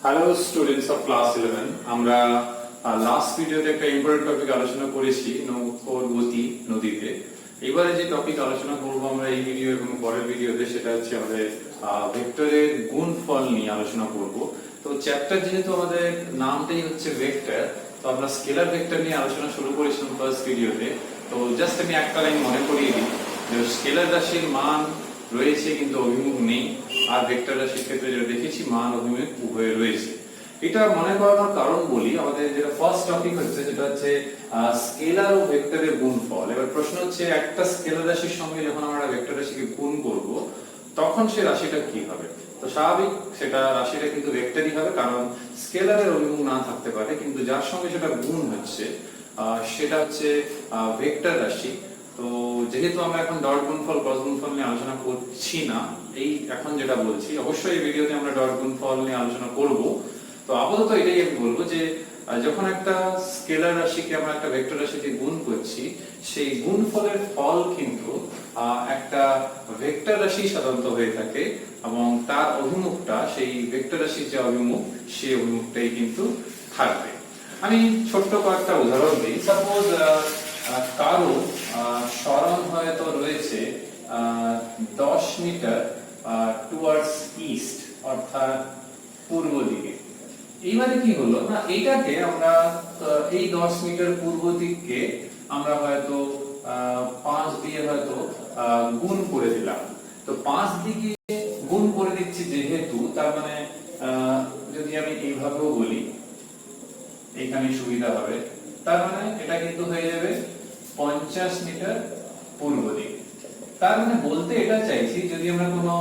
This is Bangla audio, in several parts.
হ্যালো স্টুডেন্টস অফ ক্লাস 11 আমরা লাস্ট ভিডিওতে একটা ইম্পর্টেন্ট টপিক আলোচনা করেছি নৌকোর গতি নদীতে। এবারে যে টপিক আলোচনা করব আমরা এই ভিডিও এবং পরের ভিডিওতে সেটা হচ্ছে আমাদের ভেক্টরের গুণফল নিয়ে আলোচনা করব। তো চ্যাপ্টার যেহেতু আমাদের নামটাই হচ্ছে ভেক্টর, তো আমরা স্কেলার ভেক্টর নিয়ে আলোচনা শুরু করেছিলাম ফার্স্ট ভিডিওতে। তো জাস্ট আমি একটা লাইন মনে করিয়ে দিই যে স্কেলার রাশির মান রয়েছে কিন্তু অভিমুখ নেই, আর ভেক্টর রাশির ক্ষেত্রে যেটা দেখেছি মান অভিমুখ উভয় রয়েছে। এটা মনে করানোর কারণ বলি, আমাদের যেটা ফার্স্ট টপিক হচ্ছে যেটা হচ্ছে স্কেলার ও ভেক্টরের গুণফল। এবার প্রশ্ন হচ্ছে একটা স্কেলার রাশির সঙ্গে যখন আমরা ভেক্টর রাশিকে গুণ করব তখন সে রাশিটা কি হবে। তো স্বাভাবিক সেটা রাশিটা কিন্তু ভেক্টরই হবে, কারণ স্কেলারের অভিমুখ না থাকতে পারে, কিন্তু যার সঙ্গে সেটা গুণ হচ্ছে সেটা হচ্ছে ভেক্টর রাশি। তো যেহেতু আমরা এখন ডট গুণফল ক্রস গুণফল নিয়ে আলোচনা করছি না, এই এখন যেটা বলছি অবশ্যই এই ভিডিওতে আমরা ডট গুণফল নিয়ে আলোচনা করব। তো আপাতত এটাই আমি বলবো যে যখন একটা স্কেলার রাশিকে আমরা একটা ভেক্টর রাশিতে গুণ করছি, সেই গুণফলের ফল কিন্তু একটা ভেক্টর রাশি সাধারণত হয়ে থাকে, এবং তার অভিমুখটা সেই ভেক্টর রাশির যে অভিমুখ সেই অভিমুখটাই কিন্তু থাকবে। আমি ছোট্ট কয়েকটা উদাহরণ দিই। সাপোজ কারো সরণ হয়তো রয়েছে 10 মিটার টুয়ার্ডস ইস্ট, অর্থাৎ পূর্ব দিকে। এইবারে কি হলো না, এইটাকে আমরা এই 10 মিটার পূর্ব দিককে আমরা হয়তো 5 দিয়ে হয়তো গুণ করে দিলাম। তো 5 দিকে গুণ করে দিচ্ছি যেহেতু, তার মানে যদি আমি এইভাবেও বলি এখানে সুবিধা হবে, তার মানে এটা কিন্তু হয়ে যাবে 50 মিটার পূর্ব দিক। তার মানে বলতে এটা চাইছি, যদি আমরা কোনো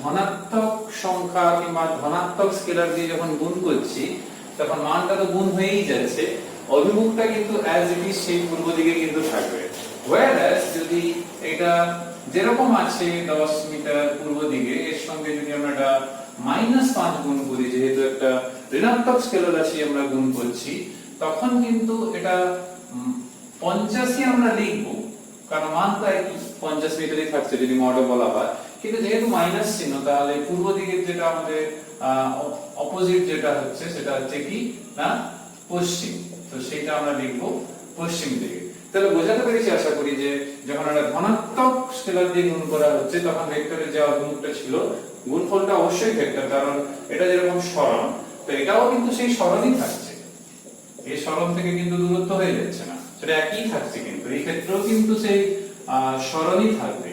ধনাত্মক সংখ্যা কিংবা ধনাত্মক স্কেলার দিয়ে যখন গুণ করছি তখন মানটা তো গুণ হয়েই যাচ্ছে, অভিমুখটা কিন্তু অ্যাজ ইট ইজ সেই পূর্ব দিকে কিন্তু থাকবে। whereas যদি এটা যেরকম আছে 10 মিটার পূর্ব দিকে, এর সঙ্গে যদি আমরা এটা -5 গুণ করি, যেহেতু একটা ঋণাত্মক স্কেলার রাশি আমরা গুণ করছি, তখন কিন্তু এটা 50ই আমরা লিখবো, কারণ মান তো একই 50 মিটারই থাকছে যদি মডে বলা হয়। কিন্তু যেহেতু মাইনাস চিহ্ন, তাহলে পূর্ব দিকের যেটা আমাদের অপোজিট যেটা হচ্ছে সেটা হচ্ছে কি না পশ্চিম, তো সেটা আমরা লিখবো পশ্চিম দিকে। তাহলে বোঝাতে পেরেছি আশা করি যে যখন একটা ধনাত্মক স্কেলার দিয়ে গুণ করা হচ্ছে তখন ভেক্টরের যে অভিমুখটা ছিল, গুণফলটা অবশ্যই ভেক্টর, কারণ এটা যেরকম সরণ, তো এটাও কিন্তু সেই সরণই থাকছে, এই সরণ থেকে কিন্তু দূরত্ব হয়ে যাচ্ছে না, সেটা একই থাকছে, কিন্তু এই ক্ষেত্রেও কিন্তু সেই সরণই থাকবে।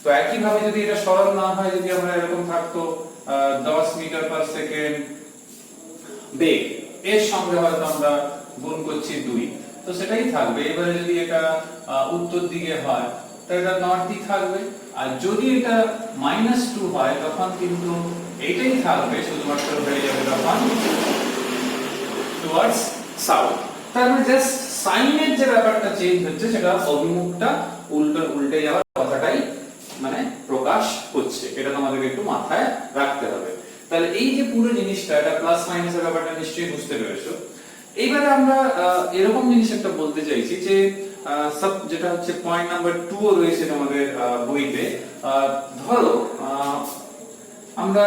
তো একই ভাবে যদি এটা সরণ না হয়, যদি আমরা এরকম থাকতো 10 মিটার পার সেকেন্ড বেগ, এর সঙ্গে হয়তো আমরা গুণ করছি 2, তো সেটাই থাকবে। এবারে যদি এটা উত্তর দিকে হয় তো এটা নর্থই থাকবে, আর যদি এটা -2 হয় তখন কিন্তু এটাই থাকবে, শুধুমাত্র হয়ে যাবে তখন টুয়ার্ডস সাউথ। তার মানে জাস্ট সাইনের যে ব্যাপারটা চেঞ্জ হচ্ছে, সেটা অভিমুখটা উল্টে যাওয়ার কথাটাই মানে প্রকাশ হচ্ছে, এটা তোমাদেরকে একটু মাথায় রাখতে হবে। তাহলে এই যে পুরো জিনিসটা, এটা প্লাস মাইনাসের ব্যাপারটা নিশ্চয়ই বুঝতে পেরেছো। এইবারে আমরা এরকম জিনিস একটা বলতে চাইছি যে সব যেটা হচ্ছে পয়েন্ট নাম্বার 2 রয়েছে তোমাদের বইতে। ধরো আমরা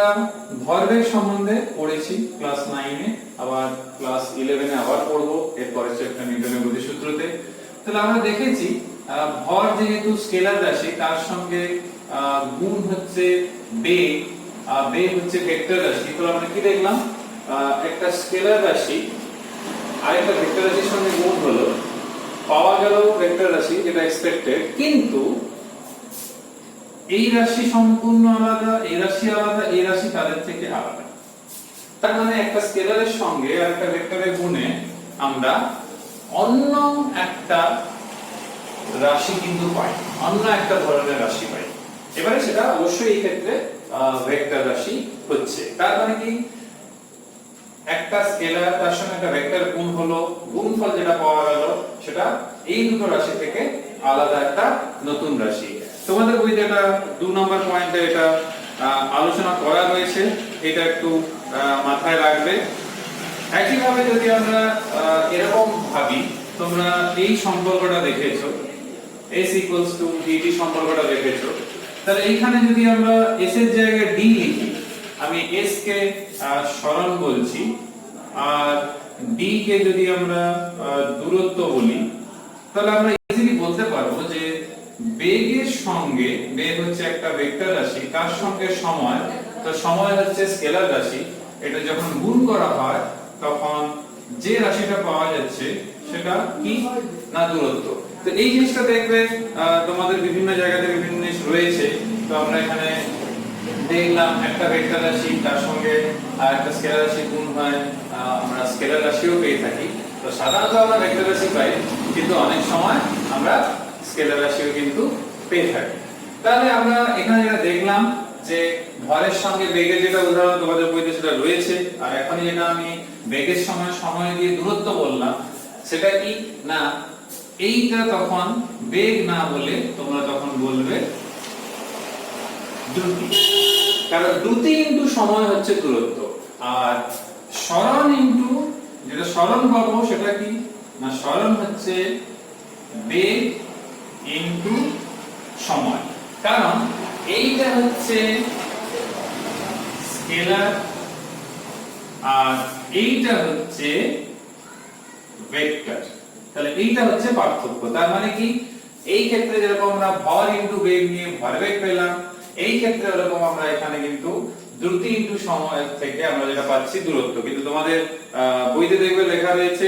ভরবেগ সম্বন্ধে পড়েছি ক্লাস 9 এ, আবার ক্লাস 11 এ আবার পড়বো, এরপরে চ্যাপ্টার নিউটনের গতিসূত্রতে। তাহলে আমরা দেখেছি ভর যেহেতু স্কেলার রাশি, তার সঙ্গে গুণ হচ্ছে বেগ, বেগ হচ্ছে ভেক্টর রাশি। তো আমরা কি দেখলাম, একটা স্কেলার রাশি আরেকটা ভেক্টর রাশির সঙ্গে গুণ হলো, পাওয়া গেল ভেক্টর রাশি যেটা এক্সপেক্টেড, কিন্তু এই রাশি সম্পূর্ণ আলাদা, এই রাশি আলাদা, এই রাশি তাদের থেকে আলাদা। তার মানে একটা স্কেলারের সঙ্গে আর একটা ভেক্টরের গুণে আমরা অন্য একটা রাশি কিন্তু পাই, অন্য একটা ধরনের রাশি পাই। এবারে সেটা অবশ্যই এই ক্ষেত্রে ভেক্টর রাশি হচ্ছে। তার মানে কি, একটা স্কেলার তার সঙ্গে একটা ভেক্টর গুণ হলো, গুণফল যেটা পাওয়া গেল সেটা এই দুটো রাশি থেকে আলাদা একটা নতুন রাশি। তোমাদের বইতে এটা 2 নম্বর পয়েন্টে এটা আলোচনা করা রয়েছে, এটা একটু মাথায় রাখবে। একইভাবে যদি আমরা এরকম ভাবি, তোমরা এই সম্পর্কটা দেখেছো, s = dt সম্পর্কটা দেখেছো, তাহলে এইখানে যদি আমরা s এর জায়গায় d লিখি আমি এস কে সরণ বলছি, আর ডি কে যদি আমরা দূরত্ব বলি, তাহলে আমরা ইজিলি বলতে পারবো যে বেগের সঙ্গে, বেগ হচ্ছে একটা ভেক্টর রাশি, তার সঙ্গে সময়, তো সময় হচ্ছে স্কেলার রাশি, এটা যখন গুণ করা হয় তখন যে রাশিটা পাওয়া যাচ্ছে সেটা কি না দূরত্ব। তো এই জিনিসটা দেখবে তোমাদের বিভিন্ন জায়গাতে বিভিন্ন জিনিস রয়েছে। তো আমরা এখানে দেখলাম একটা ভেক্টর রাশি তার সঙ্গে আর একটা স্কেলার রাশি গুণ হয়, আমরা স্কেলার রাশিও পেয়ে থাকি। তো সাধারণত আমরা ভেক্টর রাশি পাই, কিন্তু অনেক সময় আমরা স্কেলার রাশিও কিন্তু পেয়ে থাকি। তাহলে আমরা এখানে যেটা দেখলাম যে ভরের সঙ্গে বেগের যেটা উদাহরণ তোমাদের বইতে সেটা রয়েছে, আর এখন যেটা আমি বেগের সময় সময় দিয়ে দূরত্ব বললাম সেটা কি না এইটা তখন বেগ না বলে তোমরা তখন বলবে দ্রুতি, কারণ দ্রুতি ইনটু সময় হচ্ছে দূরত্ব, আর সরণ ইনটু যেটা সরণ পাবো সেটা কি না সরণ হচ্ছে বেগ ইনটু সময়। কারণ এইটা হচ্ছে স্কেলার আর এইটা হচ্ছে ভেক্টর, তাহলে এইটা হচ্ছে পার্থক্য। তার মানে কি এই ক্ষেত্রে যেরকম আমরা ভর ইনটু বেগ নিয়ে ভরবেগ পেলাম, এই ক্ষেত্রে এরকম আমরা এখানে কিন্তু দ্রুতি ইনটু সময় থেকে আমরা যেটা পাচ্ছি দূরত্ব। কিন্তু তোমাদের বইতে দেখবে লেখা রয়েছে,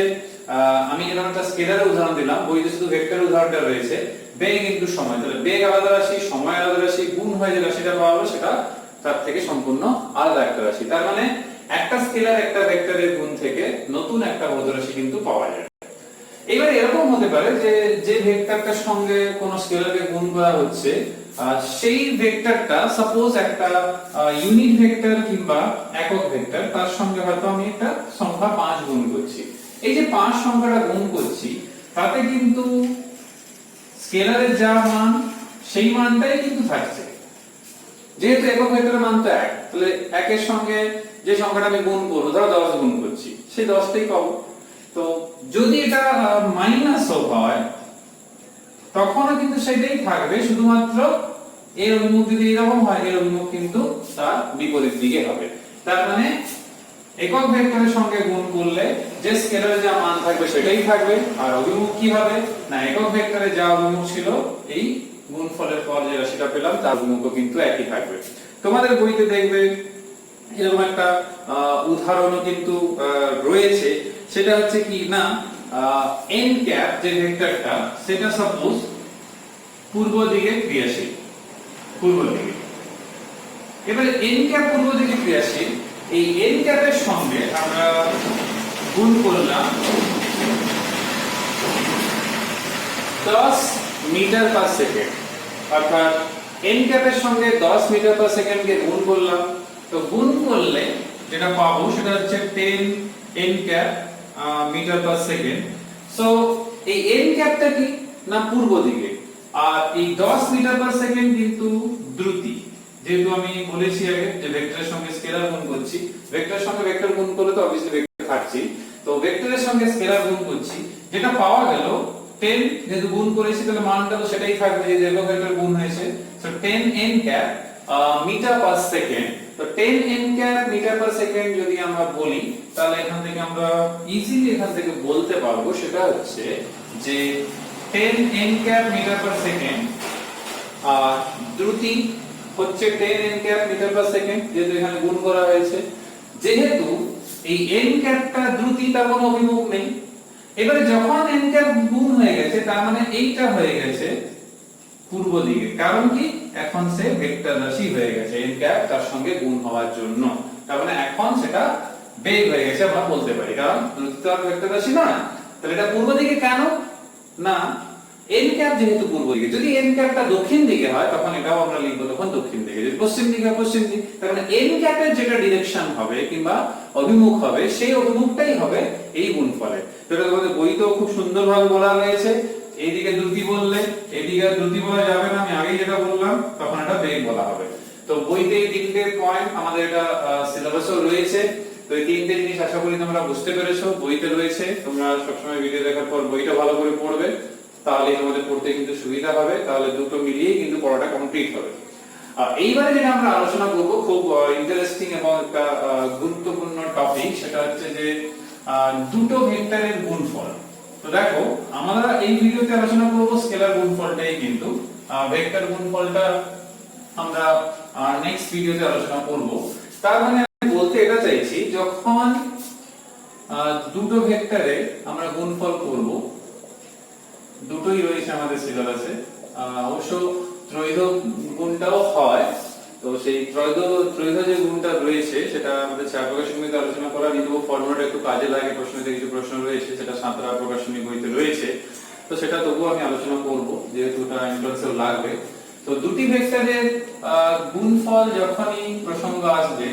আমি যেরকম একটা স্কেলারের উদাহরণ দিলাম, বইতে শুধু ভেক্টরের উদাহরণটা রয়েছে বেগ ইনটু সময়। তাহলে বেগ আলাদা রাশি, সময় আলাদা রাশি, গুণ হয়ে যে রাশিটা পাওয়া যাবে সেটা তার থেকে সম্পূর্ণ আলাদা একটা রাশি। তার মানে একটা স্কেলার একটা ভেক্টরের গুণ থেকে নতুন একটা ভৌত রাশি কিন্তু পাওয়া যায়। এবারে এরকম হতে পারে যে যে ভেক্টরটার সঙ্গে কোন স্কেলারকে গুণ করা হচ্ছে সেই ভেক্টরটা সাপোজ একটা ইউনিট ভেক্টর কিংবা একক ভেক্টর, তার সঙ্গে হয়তো আমি একটা সংখ্যা 5 গুণ করছি। এই যে 5 সংখ্যাটা গুণ করছি তাতে কিন্তু স্কেলারের যা মান সেই মানটাই কিন্তু থাকছে, যেহেতু একক ভেক্টরের মান তো 1, তাহলে 1 এর সঙ্গে যে সংখ্যাটা আমি গুণ করব, ধরো 10 গুণ করছি, সেই 10টাই পাবো। তো যদি এটা মাইনাসও হয় তখনও কিন্তু সেটাই থাকবে, শুধুমাত্র এর অভিমুখ যদি এরকম হয় এর অভিমুখ কিন্তু তার বিপরীত দিকে হবে। তার মানে একক ভেক্টরের সঙ্গে গুণ করলে যে স্কেলারে যা মান থাকবে সেটাই থাকবে, আর অভিমুখ কি হবে না একক ভেক্টরে যা অভিমুখ ছিল এই গুণফলের পর যে রাশিটা পেলাম তার অভিমুখও কিন্তু একই থাকবে। তোমাদের বইতে দেখবে এরকম একটা উদাহরণও কিন্তু রয়েছে, সেটা হচ্ছে কি না n ক্যাপ যে ভেক্টরটা সেটা সাপোজ পূর্ব দিকে ক্রিয়াশীল, পূর্ব দিকে। এবারে n ক্যাপ পূর্ব দিকে ক্রিয়াশীল, এই n ক্যাপের সঙ্গে আমরা গুণ করলাম 10 মিটার পার সেকেন্ড, অর্থাৎ n ক্যাপের সঙ্গে 10 মিটার পার সেকেন্ডকে গুণ করলাম। তো গুণ করলে যেটা পাবো সেটা হচ্ছে 10 n cap metre per second. So এই n ক্যাপটা কি না পূর্ব দিকে, আর এই 10 মিটার পার সেকেন্ড কিন্তু দ্রুতি। যেহেতু আমি বলেছি আগে যে ভেক্টরের সঙ্গে স্কেলার গুণ করছি, ভেক্টরের সঙ্গে ভেক্টর গুণ করলে তো অবভিয়াসলি ভেক্টর থাকছে, তো ভেক্টরের সঙ্গে স্কেলার গুণ করছি, যেটা পাওয়া গেল 10, যেহেতু গুণ করেছি তাহলে মানটা তো সেটাই থাকবে যে একক ভেক্টর গুণ হয়েছে। So 10 n cap metre per second. তো 10 n cap metre per second যদি আমরা বলি তাহলে এখান থেকে আমরা ইজিলি এখান থেকে বলতে পারবো সেটা হচ্ছে যে 10 n cap metre per second আর দ্রুতি হচ্ছে 10 n cap metre per second, যেহেতু এখানে গুণ করা হয়েছে। যেহেতু এই n ক্যাপটা দ্রুতি, তার কোনো অভিমুখ নেই। এবারে যখন n ক্যাপ গুণ হয়ে গেছে তার মানে এইটা হয়ে গেছে পূর্ব দিকে, কারণ কি এখন সে ভেক্টর রাশি হয়ে গেছে n ক্যাপ তার সঙ্গে গুণ হওয়ার জন্য, তার মানে এখন সেটা বেগ হয়ে গেছে আমরা বলতে পারি, কারণ দ্রুতি তো আর ভেক্টর রাশি নয়। তাহলে এটা পূর্ব দিকে কেন না n ক্যাপ যেহেতু পূর্ব দিকে, যদি n ক্যাপটা দক্ষিণ দিকে হয় তখন এটাও আমরা লিখবো তখন দক্ষিণ দিকে, যদি পশ্চিম দিকে হয় পশ্চিম দিকে। তার মানে n ক্যাপের যেটা ডিরেকশন হবে কিংবা অভিমুখ হবে সেই অভিমুখটাই হবে এই গুণফলে। তো এটা তোমাদের বইতেও খুব সুন্দরভাবে বলা রয়েছে। এইদিকে দ্রুতি বললে এদিকে দ্রুতি বলা যাবে না, আমি আগেই যেটা বললাম, তখন এটা বেগ বলা হবে। তো বইতে এই তিনটে পয়েন্ট আমাদের এটা সিলেবাসেও রয়েছে। তো এই তিনটে জিনিস আশা করি তোমরা বুঝতে পেরেছো, বইতে রয়েছে। তোমরা সবসময় ভিডিও দেখার পর বইটা ভালো করে পড়বে, তাহলে তোমাদের পড়তে কিন্তু সুবিধা হবে, তাহলে দুটো মিলিয়েই কিন্তু পড়াটা কমপ্লিট হবে। এইবারে যেটা আমরা আলোচনা করব খুব ইন্টারেস্টিং এবং একটা গুরুত্বপূর্ণ টপিক, সেটা হচ্ছে যে দুটো ভেক্টরের গুণফল। তো দেখো আমরা এই ভিডিওতে আলোচনা করব স্কেলার গুণফলটাই, কিন্তু ভেক্টর গুণফলটা আমরা নেক্সট ভিডিওতে আলোচনা করব। তার মানে আমি বলতে এটা চাইছি, যখন দুটো ভেক্টরে আমরা গুণফল করব, দুটোই রয়েছে আমাদের সিলেবাসে, অবশ্য ত্রৈধ গুণটাও হয়, তো সেই ত্রৈধ যে গুণটা রয়েছে সেটা আমাদের ছায়া প্রকাশনী বইতে আলোচনা করা, কিন্তু ফর্মুলাটা একটু কাজে লাগে, প্রশ্নতে কিছু প্রশ্ন রয়েছে, সেটা সাঁতরা প্রকাশনী বইতে রয়েছে, তো সেটা তবুও আমি আলোচনা করব যেহেতু ওটা এন্ট্রান্সেও লাগবে। তো দুটি ভেক্টরের গুণফল যখনই প্রসঙ্গ আসবে,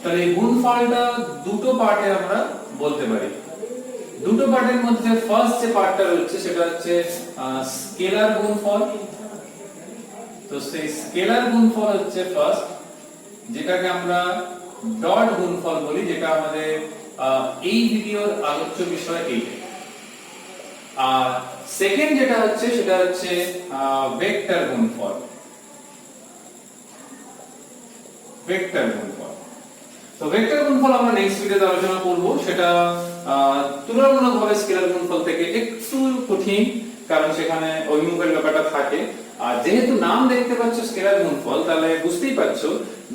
তাহলে এই গুণফলটা দুটো পার্টে আমরা বলতে পারি। দুটো পার্টের মধ্যে ফার্স্ট যে পার্টটা রয়েছে সেটা হচ্ছে স্কেলার গুণফল। তো সেই স্কেলার গুণফল হচ্ছে ফার্স্ট, যেটাকে আমরা ডট গুণফল বলি, যেটা আমাদের এই ভিডিওর আলোচ্য বিষয় এইটা। আর সেকেন্ড যেটা হচ্ছে সেটা হচ্ছে ভেক্টর গুণফল। ভেক্টর গুণফল, তো ভেক্টর গুণফল আমরা নেক্সট ভিডিওতে আলোচনা করব। সেটা তুলনামূলকভাবে স্কেলার গুণফল থেকে একটু কঠিন, কারণ সেখানে অভিমুখের ব্যাপারটা থাকে। আর যেহেতু নাম দেখতে পাচ্ছ স্কেলার গুণফল, তাহলে বুঝতেই পারছো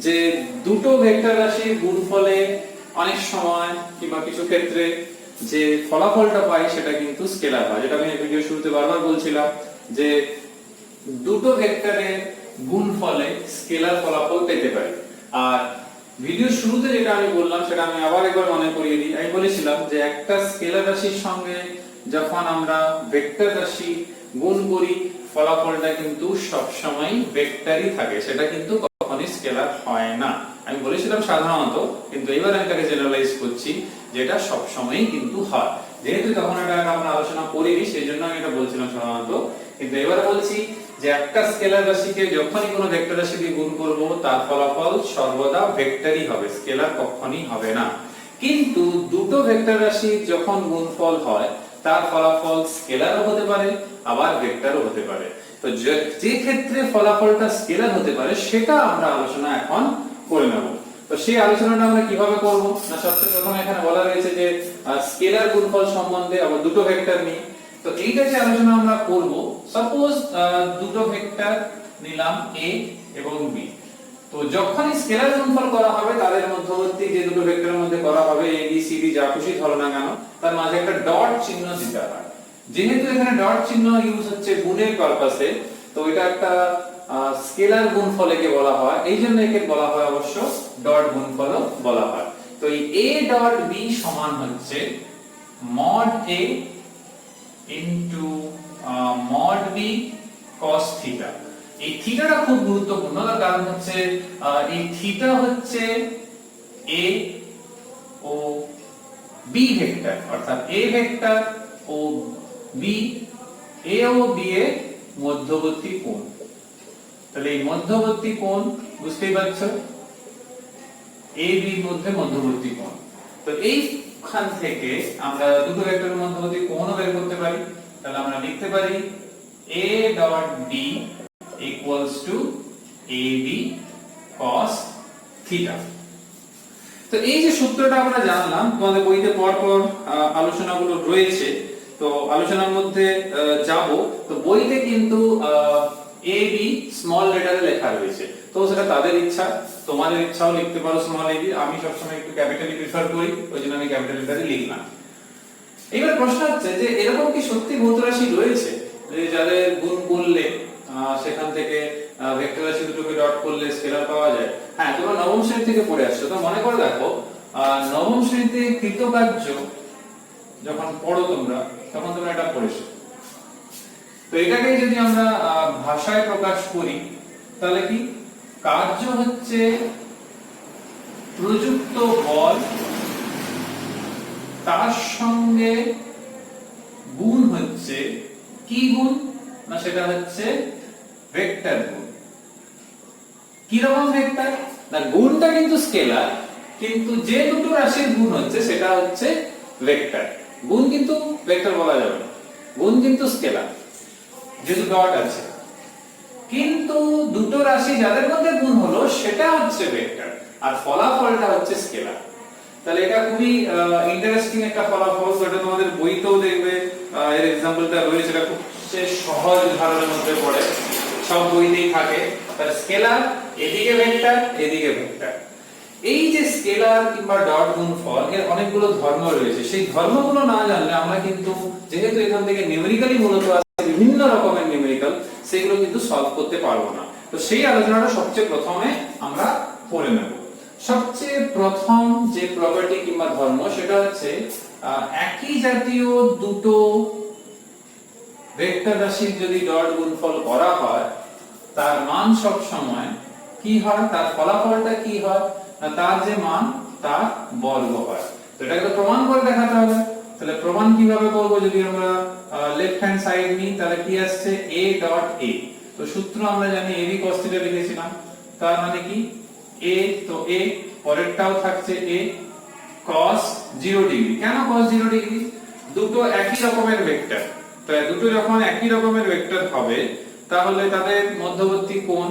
যে দুটো ভেক্টর রাশির গুণফলে অনেক সময় কিংবা কিছু ক্ষেত্রে যে ফলাফলটা পাই সেটা কিন্তু স্কেলার হয়, যেটা আমি ভিডিও শুরুতে বারবার বলছিলাম যে দুটো ভেক্টরের গুণফলে স্কেলার ফলাফল পেতে পারি। আর ভিডিও শুরুতে যেটা আমি বললাম সেটা আমি আবার একবার মনে করিয়ে দিই। আমি বলেছিলাম যে একটা স্কেলার রাশির সঙ্গে যখন আমরা ভেক্টর রাশি গুণ করি, ফলাফলটা কিন্তু সব সময় ভেক্টরই থাকে, সেটা কিন্তু কখনোই স্কেলার হয় না। আমি বলেছিলাম সাধারণত, কিন্তু এবার আমি তাকে জেনারেলাইজ করছি যেটা সব সময়ই কিন্তু হয়। যেহেতু তখন এটা আমরা আলোচনা করিনি, সেই জন্য আমি এটা বলছিলাম সাধারণত, কিন্তু এবার বলছি যে একটা স্কেলার রাশিকে যখনই কোনো ভেক্টর রাশি দিয়ে গুণ করব, তার ফলাফল সর্বদা ভেক্টরই হবে, স্কেলার কখনোই হবে না। কিন্তু দুটো ভেক্টর রাশি যখন গুণফল হয়, তার ফলাফল স্কেলারও হতে পারে আবার ভেক্টরও হতে পারে। তো যে ক্ষেত্রে ফলাফলটা স্কেলার হতে পারে সেটা আমরা আলোচনা এখন করে নেব। তো সেই আলোচনাটা আমরা কিভাবে করব না, সবচেয়ে প্রথমে এখানে বলা রয়েছে যে স্কেলার গুণফল সম্বন্ধে, আবার দুটো ভেক্টর নিয়ে। তো এইটা যে আলোচনা আমরা করব, সাপোজ দুটো ভেক্টর নিলাম a এবং b। তো যখনই স্কেলার গুণফল করা হবে, তাদের মধ্যবর্তী যে দুটো ভেক্টরের মধ্যে করা হবে, a b c d যা খুশি ধরো না কেন, তার মাঝে একটা ডট চিহ্ন দিতে হয়। যেহেতু এখানে ডট চিহ্ন ইউজ হচ্ছে গুণের পারপাসে, তো এটা একটা স্কেলার গুণফলকে বলা হয়, এই জন্য একে বলা হয় অবশ্য ডট গুণফলও বলা হয়। তো এই a ডট b সমান হচ্ছে mod a into mod b cos theta. এই থিটাটা খুব গুরুত্বপূর্ণ, তার কারণ হচ্ছে এই থিটা হচ্ছে a ও b ভেক্টর, অর্থাৎ a ভেক্টর ও b, a ও b এর মধ্যবর্তী কোণ। তাহলে এই মধ্যবর্তী কোণ বুঝতেই পারছো, a b এর মধ্যে মধ্যবর্তী কোণ। তো এইখান থেকে আমরা দুটো ভেক্টরের মধ্যবর্তী কোণও বের করতে পারি। তাহলে আমরা লিখতে পারি a dot b equals to ab cos theta. তো এই যে সূত্রটা আমরা জানলাম, তোমাদের বইতে পরপর আলোচনাগুলো রয়েছে, তো আলোচনার মধ্যে যাব। তো বইতে কিন্তু ab স্মল লেটারে লেখা রয়েছে, তো সেটা তাদের ইচ্ছা, তোমাদের ইচ্ছাও লিখতে পারো স্মল ab। আমি সবসময় একটু ক্যাপিটালি প্রিফার করি, ওই জন্য আমি ক্যাপিটাল লেটারে লিখলাম। এবার প্রশ্ন হচ্ছে যে এরকম কি সত্যি ভৌত রাশি রয়েছে যে যাদের গুণ করলে সেখান থেকে ভেক্টর রাশি দুটোকে ডট করলে স্কেলার পাওয়া যায়? হ্যাঁ, তোমরা নবম শ্রেণী থেকে পড়ে আসছো, তো মনে করে দেখো নবম শ্রেণীতে কৃতকার্য যখন পড়ো তোমরা, তখন তোমরা এটা পড়েছো। তো এটাকে যদি আমরা ভাষায় প্রকাশ করি, তাহলে কি কার্য হচ্ছে প্রযুক্ত বল, তার সঙ্গে গুণ হচ্ছে কি গুণ না, সেটা হচ্ছে ভেক্টর গুণ। কি রকম ভেক্টর না, গুণটা কিন্তু স্কেলার, কিন্তু যে দুটো রাশির গুণ হচ্ছে সেটা হচ্ছে ভেক্টর। গুণ কিন্তু ভেক্টর বলা যাবে না, গুণ কিন্তু স্কেলার যেহেতু ডট আছে। কিন্তু দুটো রাশি যাদের মধ্যে গুণ হলো সেটা হচ্ছে ভেক্টর আর ফলাফলটা হচ্ছে স্কেলার। তাহলে এটা খুবই ইন্টারেস্টিং একটা ফলাফল। এটা তোমাদের বইতেও দেখবে এর एग्जांपलটা রয়েছে, এটা খুব সহজ ধারণার মধ্যে পড়ে, সব বইতেই থাকে। তাহলে স্কেলার এদিকে ভেক্টর এদিকে ভেক্টর। এই যে স্কেলার কিংবা ডট গুণফল এর অনেকগুলো ধর্ম রয়েছে, সেই ধর্মগুলো না জানলে আমরা কিন্তু, যেহেতু এখান থেকে নিউমেরিক্যালি মূলত আছে বিভিন্ন রকমের নিউমেরিক্যাল, সেগুলো কিন্তু সলভ করতে পারবো না। তো সেই আলোচনাটা সবচেয়ে প্রথমে আমরা পড়ে নেব। সবচেয়ে প্রথম যে প্রপার্টি কিংবা ধর্ম সেটা হচ্ছে একই জাতীয় দুটো ভেক্টর রাশির যদি ডট গুণফল করা হয় তার মান সব সময় কি হয়, তার ফলাফলটা কি হয়, তার যে মান তার বর্গ হয়। তো এটাকে তো প্রমাণ করে দেখাতে হবে। তাহলে প্রমাণ কিভাবে করব? যদি আমরা লেফট হ্যান্ড সাইড নিই তাহলে কি আসছে a ডট a। তো সূত্র আমরা জানি ab cos θ লিখেছিলাম, তার মানে কি a, তো a পরেরটাও থাকছে a cos 0 ডিগ্রি। কেন cos 0 ডিগ্রি? দুটো একই রকমের ভেক্টর, তাই দুটো যখন একই রকমের ভেক্টর হবে তাহলে তাদের মধ্যবর্তী কোণ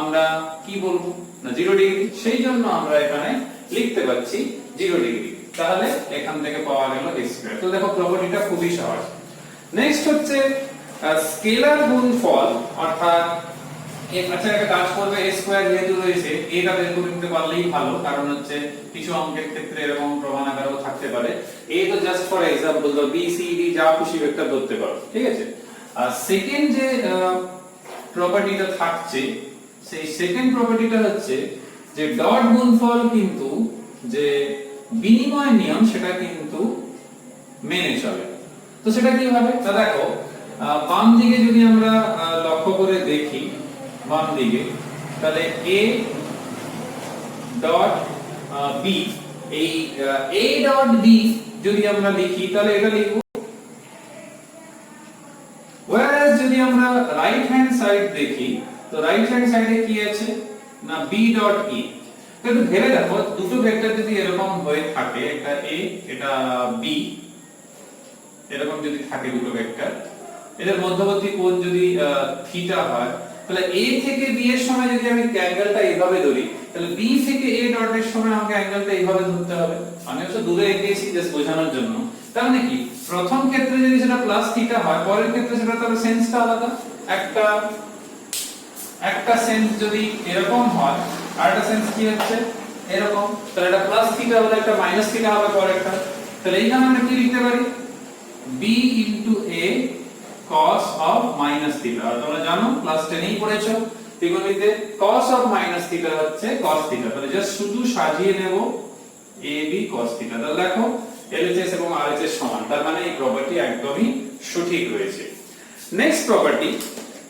আমরা কি বলবো না 0 ডিগ্রি। সেই জন্য আমরা এখানে লিখতে পাচ্ছি 0 ডিগ্রি। তাহলে এখান থেকে পাওয়া গেল a স্কয়ার। তো দেখো প্রপার্টিটা খুবই সহজ। নেক্সট হচ্ছে স্কেলার গুণফল, অর্থাৎ আচ্ছা একটা কাজ করবে, a স্কয়ার যেহেতু রয়েছে এটা বের করে নিতে পারলেই ভালো, কারণ হচ্ছে কিছু অঙ্কের ক্ষেত্রে এরকম প্রমাণ আকারেও থাকতে পারে। a তো জাস্ট ফর एग्जांपल তো b c d যা খুশি ভেক্টর ধরতে পারো, ঠিক আছে। আর সেকেন্ড যে প্রপার্টিটা থাকছে, সেই সেকেন্ড প্রপার্টিটা হচ্ছে যে ডট গুণফল কিন্তু যে বিনিময় নিয়ম সেটা কিন্তু মেনে চলে। তো সেটা কিভাবে? তা দেখো বাম দিকে যদি আমরা লক্ষ্য করে দেখি, বাম দিকে তাহলে a ডট b, এই a ডট b যদি আমরা লিখি তাহলে এটা লিখব। whereas যদি আমরা রাইট হ্যান্ড সাইড দেখি তো রাইট হ্যান্ড সাইডে কি আছে না b ডট e। কিন্তু ভেবে দেখো দুটো ভেক্টর যদি এরকম হয়ে থাকে, একটা a এটা b, এরকম যদি থাকে দুটো ভেক্টর, এদের মধ্যবর্তী কোণ যদি থিটা হয়, তাহলে a থেকে b এর সময় যদি আমি অ্যাঙ্গেলটা এইভাবে ধরি তাহলে b থেকে a ডট এর সময় আমাকে অ্যাঙ্গেলটা এইভাবে ধরতে হবে। আমি অবশ্য দূরে এঁকেছি জাস্ট বোঝানোর জন্য। তার মানে কি প্রথম ক্ষেত্রে যদি সেটা প্লাস থিটা হয়, পরের ক্ষেত্রে সেটা তার সেন্সটা আলাদা। একটা সেন্স যদি এরকম হয় আর একটা সেন্স কি হচ্ছে এরকম, তাহলে এটা প্লাস থিটা হলে একটা মাইনাস থিটা হবে পরেরটা। তাহলে এইখানে আমরা কি লিখতে পারি b into a cos of minus theta। আর তোমরা জানো ক্লাস 10 এই পড়েছো ত্রিকোণমিতিতে cos of minus theta হচ্ছে cos theta। তাহলে জাস্ট শুধু সাজিয়ে নেব ab cos theta। তাহলে দেখো LHS এবং RHS সমান, তার মানে এই প্রপার্টি একদমই সঠিক রয়েছে। নেক্সট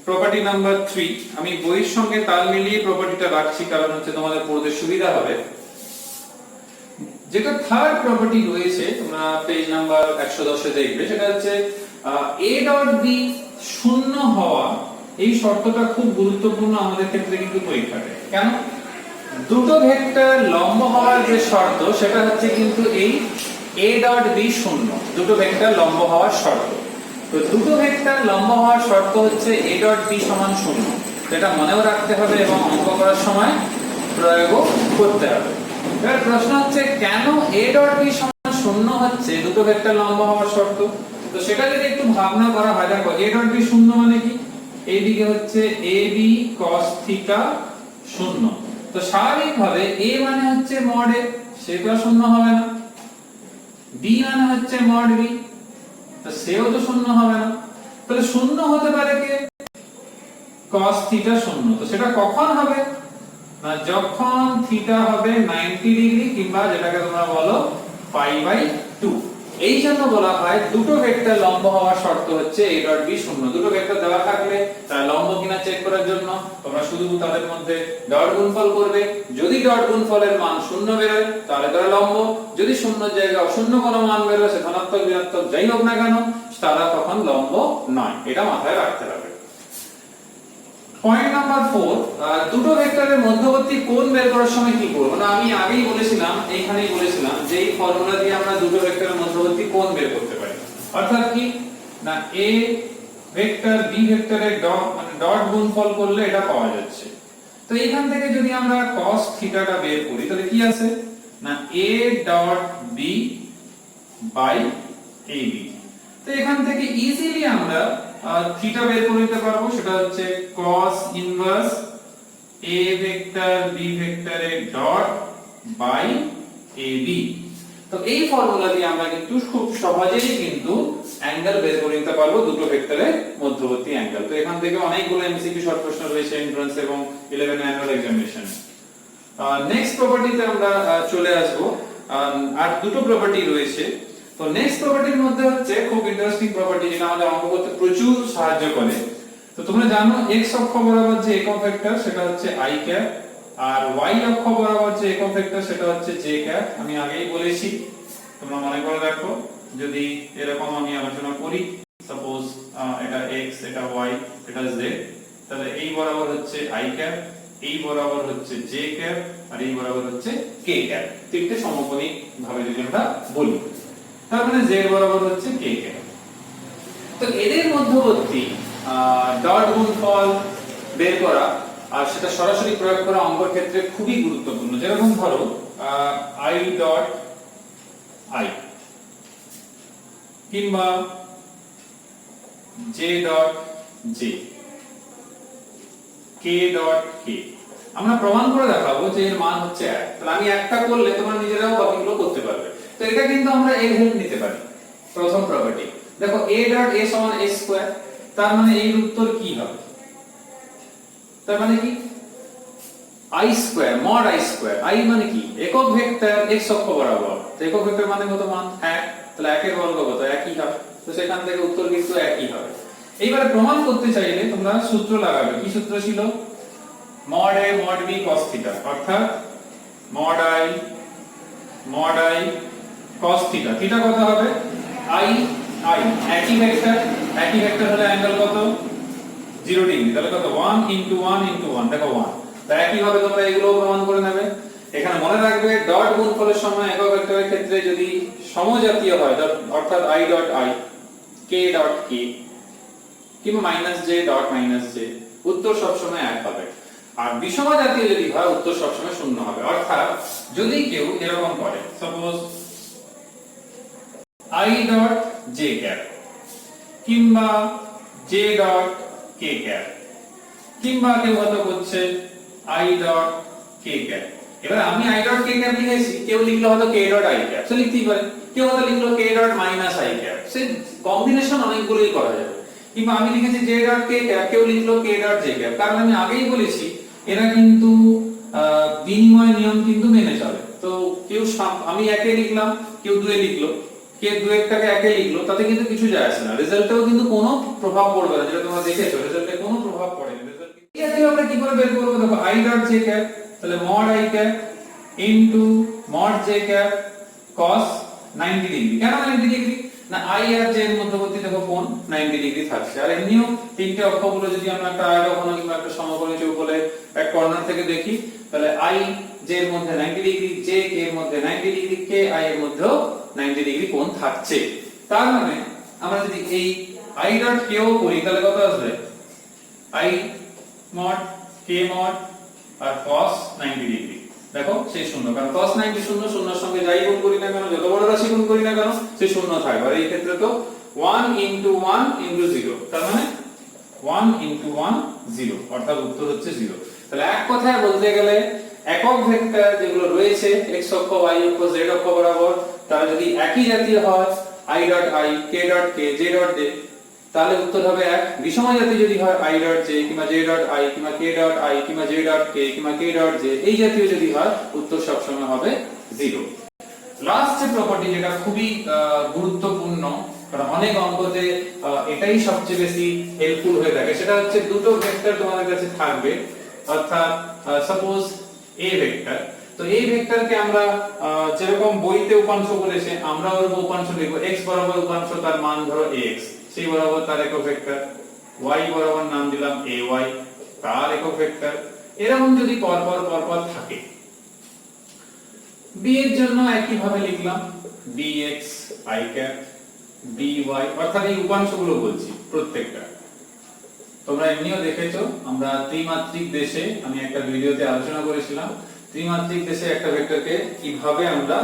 প্রপার্টি নাম্বার 3, আমি বইয়ের সঙ্গে তাল মিলিয়ে প্রপার্টিটা রাখছি কারণ হচ্ছে তোমাদের পড়তে সুবিধা হবে। যেটা থার্ড প্রপার্টি রয়েছে তোমরা পেজ নাম্বার 110 এ দেখবে, সেটা হচ্ছে a ডট b শূন্য হওয়া। এই শর্তটা খুব গুরুত্বপূর্ণ আমাদের ক্ষেত্রে কিন্তু পরীক্ষাতে। কেন? দুটো ভেক্টর লম্ব হওয়ার যে শর্ত সেটা হচ্ছে কিন্তু এই a ডট b শূন্য, দুটো ভেক্টর লম্ব হওয়ার শর্ত। তো দুটো ভেক্টর লম্ব হওয়ার শর্ত হচ্ছে a ডট b সমান শূন্য। এটা মনেও রাখতে হবে এবং অঙ্ক করার সময় প্রয়োগও করতে হবে। এবার প্রশ্ন হচ্ছে কেন a ডট b সমান শূন্য হচ্ছে দুটো ভেক্টর লম্ব হওয়ার শর্ত? তো সেটা যদি একটু ভাবনা করা হয়, দেখো a ডট b শূন্য মানে কি, এইদিকে হচ্ছে ab cos থিটা শূন্য। তো স্বাভাবিকভাবে a মানে হচ্ছে মড a, সেটা শূন্য হবে না। b মানে হচ্ছে মড b, তো সেও তো শূন্য হবে না। তাহলে শূন্য হতে পারে কে? cos থিটা শূন্য। তো সেটা কখন হবে না যখন থিটা হবে 90 ডিগ্রি কিংবা যেটাকে তোমরা বলো π/2। এই জন্য বলা হয় দুটো ভেক্টর লম্ব হওয়ার শর্ত হচ্ছে a ডট b শূন্য। দুটো ভেক্টর দেওয়া থাকলে তারা লম্ব কিনা চেক করার জন্য তোমরা শুধু তাদের মধ্যে ডট গুণফল করবে। যদি ডট গুণফলের মান শূন্য বেরোয় তাহলে তারা লম্ব, যদি শূন্যের জায়গায় অশূন্য কোনো মান বেরোয় সে ধনাত্মক ঋণাত্মক যাই হোক না কেন তারা তখন লম্ব নয়। এটা মাথায় রাখতে হবে। পয়েন্ট নাম্বার 4, দুটো ভেক্টরের মধ্যবর্তী কোণ বের করার সময় কি করব? না আমি আগেই বলেছিলাম, এইখানেই বলেছিলাম যে এই ফর্মুলা দিয়ে আমরা দুটো ভেক্টরের মধ্যবর্তী কোণ বের করতে পারি। অর্থাৎ কি না a ভেক্টর বি ভেক্টরের ডট গুণফল করলে এটা পাওয়া যাচ্ছে। তো এখান থেকে যদি আমরা cos থিটাটা বের করি তাহলে কি আছে না a dot b by ab। তো এখান থেকে ইজিলি আমরা থিটা বের করে নিতে পারবো, সেটা হচ্ছে cos inverse a vector b ভেক্টরের ডট বাই ab। তো এই ফর্মুলা দিয়ে আমরা কিন্তু খুব সহজেই কিন্তু অ্যাঙ্গেল বের করে নিতে পারবো দুটো ভেক্টরের মধ্যবর্তী অ্যাঙ্গেল। তো এখান থেকে অনেকগুলো এমসিকিউ শর্ট প্রশ্ন রয়েছে এন্ট্রান্স এবং 11 অ্যানুয়াল এক্সামিনেশন। নেক্সট প্রপার্টিতে আমরা চলে আসব। আর দুটো প্রপার্টি রয়েছে। তো নেক্সট প্রপার্টির মধ্যে হচ্ছে খুব ইন্টারেস্টিং প্রপার্টি, যেটা আমাদের অঙ্ক করতে প্রচুর সাহায্য করে। তো তোমরা জানো x অক্ষ বরাবর যে একক ভেক্টর সেটা হচ্ছে i ক্যাপ, আর y অক্ষ বরাবর যে একক ভেক্টর সেটা হচ্ছে j ক্যাপ। আমি আগেই বলেছি, তোমরা মনে করে রাখো। যদি এরকম আমি আলোচনা করি, সাপোজ এটা x, এটা y, এটা z, তাহলে এই বরাবর হচ্ছে i ক্যাপ, এই বরাবর হচ্ছে j ক্যাপ, আর এই বরাবর হচ্ছে k ক্যাপ। তিনটে সমকোণী ভাবে যদি আমরা বলি, তার মানে z বরাবর হচ্ছে k ক্যাপ। তো এদের মধ্যবর্তী ডট গুণফল বের করা আর সেটা সরাসরি প্রয়োগ করা অঙ্কের ক্ষেত্রে খুবই গুরুত্বপূর্ণ। যেরকম ধরো i ডট i কিংবা j dot j, k dot k, আমরা প্রমাণ করে দেখাবো যে এর মান হচ্ছে 1। তাহলে আমি একটা করলে তোমরা নিজেরাও বাকিগুলো করতে পারবে। তো এটা কিন্তু আমরা এর হেল্প নিতে পারি। প্রথম প্রপার্টি দেখো a ডট a সমান a স্কয়ার, তার মানে এর উত্তর কি হবে? তার মানে কি i square mod i square. i মানে কি একক ভেক্টর x অক্ষ বরাবর। তো একক ভেক্টর মানে কত? মান 1। তাহলে 1 এর বর্গ কত? 1ই হবে। তো সেখান থেকে উত্তর কিন্তু 1ই হবে। এইবারে প্রমাণ করতে চাইলে তোমরা সূত্র লাগাবে। কি সূত্র ছিল? Mod a mod b cos theta, অর্থাৎ mod i cos theta. Theta কত হবে? i একই ভেক্টর হলে অ্যাঙ্গেল কত? 0 ডিগ্রি। তাহলে কত? 1 * 1 * 1, দেখো 1। তো একই ভাবে তোমরা এগুলো প্রমাণ করে নেবে। এখানে মনে রাখবে ডট গুণফলের সময় একক ভেক্টরের ক্ষেত্রে যদি সমজাতীয় হয়, অর্থাৎ i dot i, k dot k কিংবা -j ডট -j, উত্তর সব সময় 1 হবে। আর বিষমজাতীয় যদি হয় উত্তর সব সময় 0 হবে। অর্থাৎ যদি কেউ এরকম করে, suppose i dot j cap কিংবা j ডট k ক্যাপ, কিংবা কেউ হয়তো করছে i ডট k ক্যাপ। এবার আমি i ডট k ক্যাপ লিখেছি, কেউ লিখলো হয়তো k ডট i ক্যাপ, সে লিখতেই পারে। কেউ হয়তো লিখলো k dot minus i cap, say combination অনেকগুলোই করা যাবে। কিংবা আমি লিখেছি j ডট k ক্যাপ, কেউ লিখলো k ডট j ক্যাপ। কারণ আমি আগেই বলেছি এরা কিন্তু বিনিময় নিয়ম কিন্তু মেনে চলে। তো কেউ আমি একে লিখলাম, কেউ দুয়ে লিখলো, কে দুয়েরটাকে একে লিখলো, তাতে কিন্তু কিছু যায় আসে না। রেজাল্টেও কিন্তু কোনো প্রভাব পড়বে না, যেটা তোমরা দেখেছো রেজাল্টে কোনো প্রভাব পড়েনি। রেজাল্ট এই জাতীয় আমরা কি করে বের করব? দেখো i ডট j ক্যাপ, তাহলে mod i cap into mod j cap cos 90 degree. কেন 90 ডিগ্রি? না i আর j এর মধ্যবর্তী দেখো কোণ 90 ডিগ্রি থাকছে। আর এমনিও তিনটে অক্ষগুলো যদি আমরা একটা আয়তঘন কিংবা একটা সমকোণী চৌকোলে এক কর্নার থেকে দেখি, তাহলে i j এর মধ্যে 90 ডিগ্রি, j k এর মধ্যে 90 ডিগ্রি, k i এর মধ্যেও 90 ডিগ্রি কোণ থাকছে। তার মানে আমরা যদি এই i ডট k ও করি তাহলে কত আসবে? i মড k মড আর cos 90 ডিগ্রি। দেখো সেই 0, কারণ cos 90 0, 0 এর সঙ্গে যাই গুণ করি না কেন, যত বড় রাশি গুণ করি না কেন, সেই 0 থাকবে। আর এই ক্ষেত্রে তো 1 * 1 * 0, তার মানে 1 * 1 0, অর্থাৎ উত্তর হচ্ছে 0। তাহলে এক কথায় বলতে গেলে একক ভেক্টর যেগুলো রয়েছে x অক্ষ, y অক্ষ, z অক্ষ বরাবর, তারা যদি একই জাতীয় হয় i dot i, k dot k, j dot j, তাহলে উত্তর হবে 1। বিষমজাতীয় যদি হয় i ডট j কিংবা j ডট i কিংবা k ডট i কিংবা j ডট k কিংবা k ডট j, এই জাতীয় যদি হয় উত্তর সব সময় হবে 0। লাস্ট যে প্রপার্টি, যেটা খুবই গুরুত্বপূর্ণ, কারণ অনেক অঙ্কতে এটাই সবচেয়ে বেশি হেল্পফুল হয়ে থাকে, সেটা হচ্ছে দুটো ভেক্টর তোমাদের কাছে থাকবে। অর্থাৎ সাপোজ a ভেক্টর। তো এই ভেক্টরকে আমরা যেরকম বইতে উপাংশ বলেছে, আমরা ওর উপাংশ লিখব। x বরাবর উপাংশ, তার মান ধরো ax, সেই বরাবর তার একক ভেক্টর। y বরাবর নাম দিলাম ay, তার একক ভেক্টর। এরকম যদি পরপর থাকে, b এর জন্য একই ভাবে লিখলাম bx i ক্যাপ, by, অর্থাৎ এই উপাংশগুলো বলছি প্রত্যেকটা। তোমরা এমনিও দেখেছো, আমরা ত্রিমাত্রিক দেশে আমি একটা ভিডিওতে আলোচনা করেছিলাম ত্রিমাত্রিক দেশে একটা ভেক্টরকে কিভাবে আমরা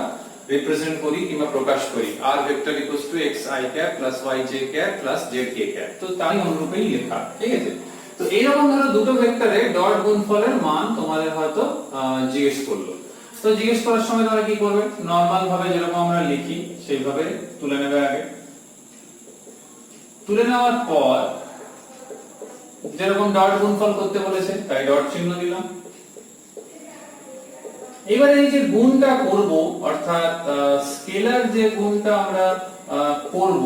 রিপ্রেজেন্ট করি কিংবা প্রকাশ করি, r vector equals to xi cap plus yj cap plus zk cap. তো তাই অনুরূপেই লেখা, ঠিক আছে। তো এইরকম ধরো দুটো ভেক্টরে ডট গুণফলের মান তোমাদের হয়তো জিজ্ঞেস করলো। তো জিজ্ঞেস করার সময় তোমরা কি করবে, নরমাল ভাবে যেরকম আমরা লিখি সেইভাবে তুলে নেবে। আগে তুলে নেওয়ার পর যেরকম ডট গুণফল করতে বলেছে তাই ডট চিহ্ন দিলাম। এবারে এই যে গুণটা করব, অর্থাৎ স্কেলার যে গুণটা আমরা করব,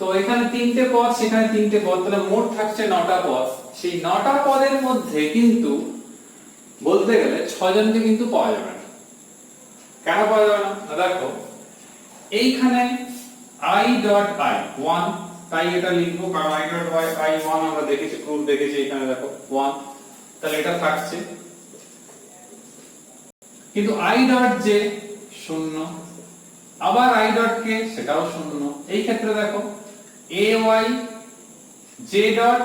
তো এখানে তিনটে পদ সেখানে তিনটে পদ, তাহলে মোট থাকছে 9টা পদ। সেই 9টা পদের মধ্যে কিন্তু বলতে গেলে 6 জনকে কিন্তু পাওয়া যাবে না। কেন পাওয়া যাবে না? দেখো এইখানে i ডট i 1, তাই এটা লিখবো, কারণ i ডট i 1 আমরা দেখেছি, প্রুফ দেখেছি, এখানে দেখো 1, তাহলে এটা থাকছে। কিন্তু i ডট j 0, আবার i ডট k সেটাও 0। এই ক্ষেত্রে দেখো ay j dot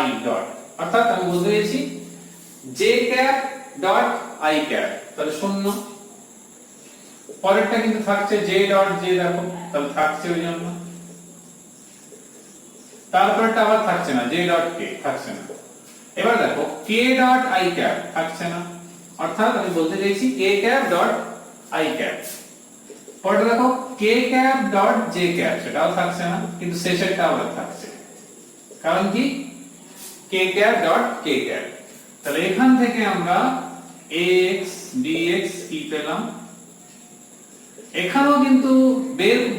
i dot, অর্থাৎ আমি বলতে চাইছি j cap dot i cap, তাহলে 0। পরেরটা কিন্তু থাকছে j ডট j, দেখো তাহলে থাকছে ওই জন্য। তারপরটা আবার থাকছে না, j ডট k থাকছে না। এবার দেখো k ডট i ক্যাপ থাকছে না, অর্থাৎ আমি বলতে চাইছি k cap dot i cap. পরেরটা দেখো k cap dot j cap, সেটাও থাকছে না, কিন্তু শেষেরটা আবার থাকছে। কারণ কি? k cap dot k cap. তাহলে এখান থেকে আমরা ax dx কি পেলাম। এখানেও কিন্তু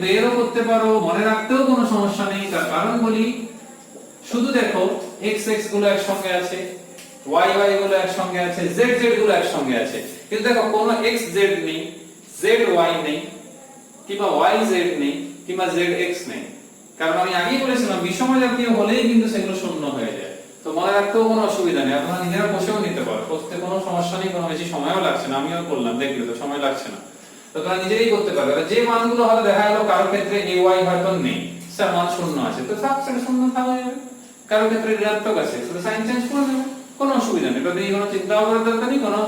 বেরও করতে পারো, মনে রাখতেও কোনো সমস্যা নেই। তার কারণ বলি, শুধু দেখো x x গুলো একসঙ্গে আছে, y y গুলো একসঙ্গে আছে, z z গুলো একসঙ্গে আছে, কিন্তু দেখো কোনো x z নেই, z y নেই, কিংবা y z নেই, কিংবা z x নেই। কারণ আমি আগেই বলেছিলাম বিষময় জাতীয় হলেই কিন্তু সেগুলো শূন্য হয়ে যায়। তো মনে রাখতেও কোনো অসুবিধা নেই, তোমরা নিজেরা বসেও নিতে পারো, বসতে কোনো সমস্যা নেই, কোনো বেশি সময়ও লাগছে না। আমিও করলাম, দেখলে তো সময় লাগছে না। তো তোমরা নিজেই করতে পারবে। যে মানগুলো হয়তো দেখা গেল কারো ক্ষেত্রে ay হয়তো নেই, স্যার মান শূন্য আছে, তো থাক, সেটা শূন্য থাকা যাবে। কারো ক্ষেত্রে ঋণাত্মক আছে, সেটা সাইন চেঞ্জ করে দেবে, কোনো অসুবিধা নেই। এটা নিয়ে কোনো চিন্তা করার দরকার নেই, কোনো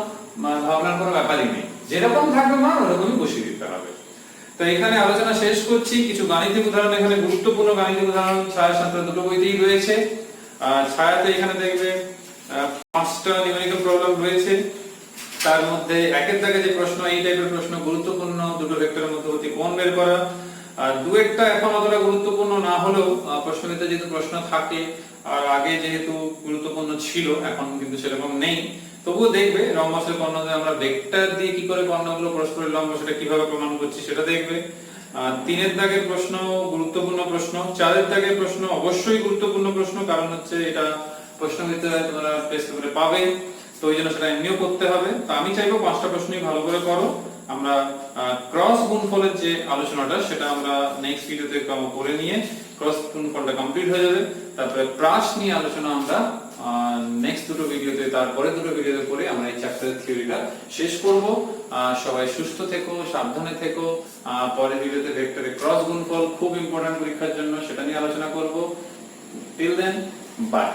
ভাবনার কোনো ব্যাপারই নেই। যেরকম থাকবে মান ওরকমই বসিয়ে দিতে হবে। তো এখানে আলোচনা শেষ করছি। কিছু গাণিতিক উদাহরণ, এখানে গুরুত্বপূর্ণ গাণিতিক উদাহরণ ছায়া শাস্ত্র দুটো বইতেই রয়েছে। ছায়াতে এখানে দেখবে 5টা নিউমেরিক্যাল প্রবলেম রয়েছে। তার মধ্যে একের দাগে যে প্রশ্ন, এই টাইপের প্রশ্ন গুরুত্বপূর্ণ, দুটো ভেক্টরের মধ্যবর্তী কোণ বের করা। আর দুয়েরটা এখন অতটা গুরুত্বপূর্ণ না হলেও প্রশ্নবিতে যেহেতু প্রশ্ন থাকে, আর আগে যেহেতু গুরুত্বপূর্ণ ছিল, এখন কিন্তু সেরকম নেই, তবুও দেখবে রম্বসের কর্ণদ্বয় আমরা ভেক্টর দিয়ে কি করে কর্ণগুলো পরস্পরের লম্ব সেটা কিভাবে প্রমাণ করছি সেটা দেখবে। 3এর দাগের প্রশ্ন গুরুত্বপূর্ণ প্রশ্ন, 4এর দাগের প্রশ্ন অবশ্যই গুরুত্বপূর্ণ প্রশ্ন, কারণ হচ্ছে এটা প্রশ্নবিতে তোমরা টেস্ট পেপারে পাবে, তো ওই জন্য সেটা এমনিও করতে হবে। তো আমি চাইবো 5টা প্রশ্নই ভালো করে করো। আমরা ক্রস গুণফলের যে আলোচনাটা সেটা আমরা নেক্সট ভিডিওতে করে নিয়ে ক্রস গুণফলটা কমপ্লিট হয়ে যাবে। তারপরে প্রাস নিয়ে আলোচনা আমরা নেক্সট দুটো ভিডিওতে, তারপরে দুটো ভিডিওতে করে আমরা এই চ্যাপ্টারের থিওরিটা শেষ করব। সবাই সুস্থ থেকো, সাবধানে থেকো। পরের ভিডিওতে ভেক্টরের ক্রস গুণফল খুব ইম্পর্টেন্ট পরীক্ষার জন্য, সেটা নিয়ে আলোচনা করব। Till then, by.